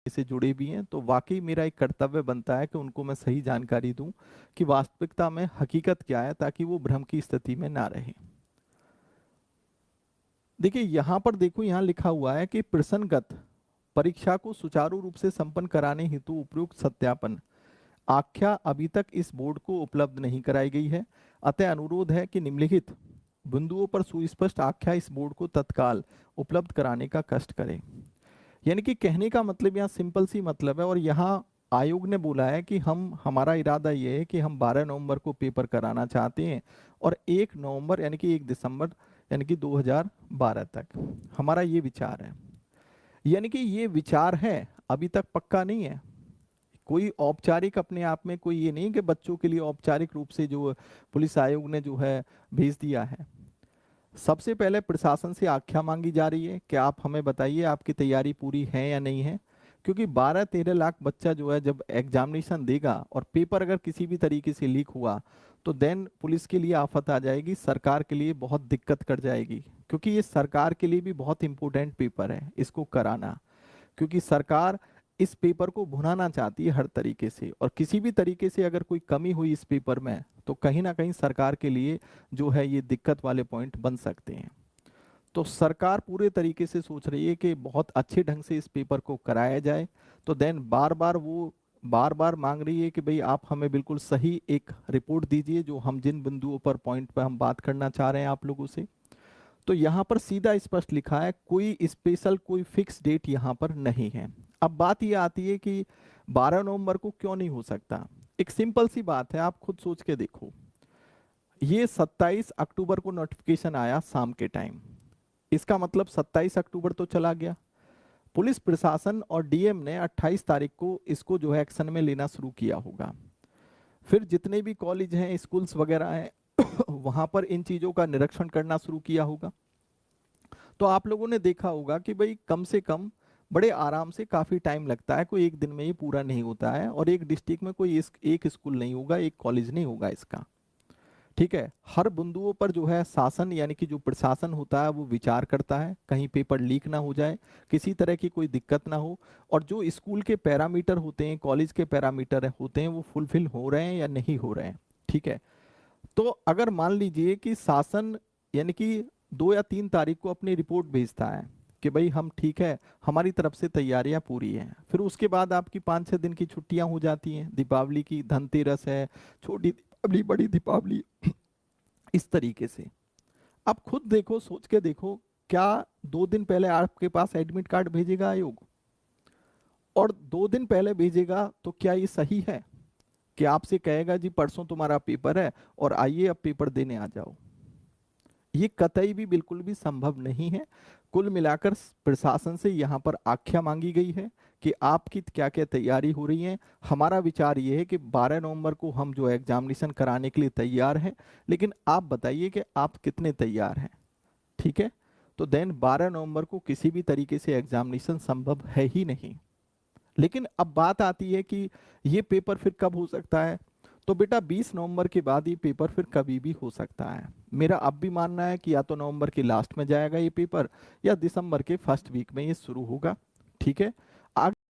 से जुड़े भी हैं, तो वाकई मेरा एक कर्तव्य बनता है कि उनको मैं सही जानकारी दूं कि वास्तविकता में हकीकत क्या है, ताकि वो भ्रम की स्थिति में ना रहे। देखिए यहाँ पर देखो, यहाँ लिखा हुआ है कि प्रश्नगत परीक्षा को सुचारू रूप से संपन्न कराने हेतु उपयुक्त सत्यापन आख्या अभी तक इस बोर्ड को उपलब्ध नहीं कराई गई है। अतः अनुरोध है कि निम्नलिखित बिंदुओं पर सुस्पष्ट आख्या इस बोर्ड को तत्काल उपलब्ध कराने का कष्ट करें। यानी कि कहने का मतलब यहाँ सिंपल सी मतलब है, और यहाँ आयोग ने बोला है कि हमारा इरादा ये है कि हम 12 नवंबर को पेपर कराना चाहते हैं, और 1 नवंबर यानी कि 1 दिसंबर यानी कि 2012 तक हमारा ये विचार है। यानी कि ये विचार है, अभी तक पक्का नहीं है। कोई औपचारिक अपने आप में कोई ये नहीं कि बच्चों के लिए औपचारिक रूप से जो पुलिस आयोग ने जो है भेज दिया है। सबसे पहले प्रशासन से आख्या मांगी जा रही है कि आप हमें बताइए आपकी तैयारी पूरी है या नहीं है, क्योंकि 12-13 लाख बच्चा जो है जब एग्जामिनेशन देगा और पेपर अगर किसी भी तरीके से लीक हुआ तो देन पुलिस के लिए आफत आ जाएगी, सरकार के लिए बहुत दिक्कत कर जाएगी, क्योंकि ये सरकार के लिए भी बहुत इंपॉर्टेंट पेपर है इसको कराना। क्योंकि सरकार इस पेपर को भुनाना चाहती है हर तरीके से, और किसी भी तरीके से अगर कोई कमी हुई इस पेपर में तो कहीं ना कहीं सरकार के लिए जो है ये दिक्कत वाले पॉइंट बन सकते हैं। तो सरकार पूरे तरीके से सोच रही है कि बहुत अच्छे ढंग से इस पेपर को कराया जाए। तो देन बार बार मांग रही है कि भाई आप हमें बिल्कुल सही एक रिपोर्ट दीजिए, जो हम जिन बिंदुओं पर पॉइंट पर हम बात करना चाह रहे हैं आप लोगों से। तो यहाँ पर सीधा स्पष्ट लिखा है, कोई स्पेशल कोई फिक्स डेट यहाँ पर नहीं है। अब बात ये आती है कि 12 नवंबर को क्यों नहीं हो सकता। एक सिंपल सी बात है, आप खुद सोच के देखो। ये 27 अक्टूबर को नोटिफिकेशन आया शाम के टाइम, इसका मतलब 27 अक्टूबर तो चला गया। पुलिस प्रशासन और डीएम ने 28 तारीख को इसको जो है एक्शन में लेना शुरू किया होगा। फिर जितने भी कॉलेज हैं, स्कूल्स वगैरह हैं वहां पर इन चीजों का निरीक्षण करना शुरू किया होगा। तो आप लोगों ने देखा होगा कि भाई कम से कम बड़े आराम से काफी टाइम लगता है, कोई एक दिन में ही पूरा नहीं होता है, और एक डिस्ट्रिक्ट में कोई एक स्कूल नहीं होगा, एक कॉलेज नहीं होगा इसका। ठीक है, हर बिंदुओं पर जो है शासन यानी कि जो प्रशासन होता है वो विचार करता है, कहीं पेपर लीक ना हो जाए, किसी तरह की कोई दिक्कत ना हो, और जो स्कूल के पैरामीटर होते हैं, कॉलेज के पैरामीटर होते हैं, वो फुलफिल हो रहे हैं या नहीं हो रहे हैं। ठीक है, तो अगर मान लीजिए कि शासन यानी कि 2 या 3 तारीख को अपनी रिपोर्ट भेजता है कि भाई हम ठीक है, हमारी तरफ से तैयारियां पूरी हैं, फिर उसके बाद आपकी 5-6 दिन की छुट्टियां हो जाती हैं, दीपावली की, धनतेरस है, छोटी दीपावली, बड़ी दीपावली, इस तरीके से। अब खुद देखो, सोच के देखो, क्या 2 दिन पहले आपके पास एडमिट कार्ड भेजेगा आयोग? और 2 दिन पहले भेजेगा तो क्या ये सही है कि आपसे कहेगा जी परसों तुम्हारा पेपर है और आइए अब पेपर देने आ जाओ? ये कतई भी बिल्कुल भी संभव नहीं है। कुल मिलाकर प्रशासन से यहाँ पर आख्या मांगी गई है कि आपकी क्या क्या तैयारी हो रही है। हमारा विचार ये है कि 12 नवंबर को हम जो एग्जामिनेशन कराने के लिए तैयार हैं, लेकिन आप बताइए कि आप कितने तैयार हैं। ठीक है, तो देन 12 नवंबर को किसी भी तरीके से एग्जामिनेशन संभव है ही नहीं। लेकिन अब बात आती है कि ये पेपर फिर कब हो सकता है। तो बेटा 20 नवंबर के बाद ये पेपर फिर कभी भी हो सकता है। मेरा अब भी मानना है कि या तो नवंबर के लास्ट में जाएगा ये पेपर, या दिसंबर के फर्स्ट वीक में ये शुरू होगा। ठीक है,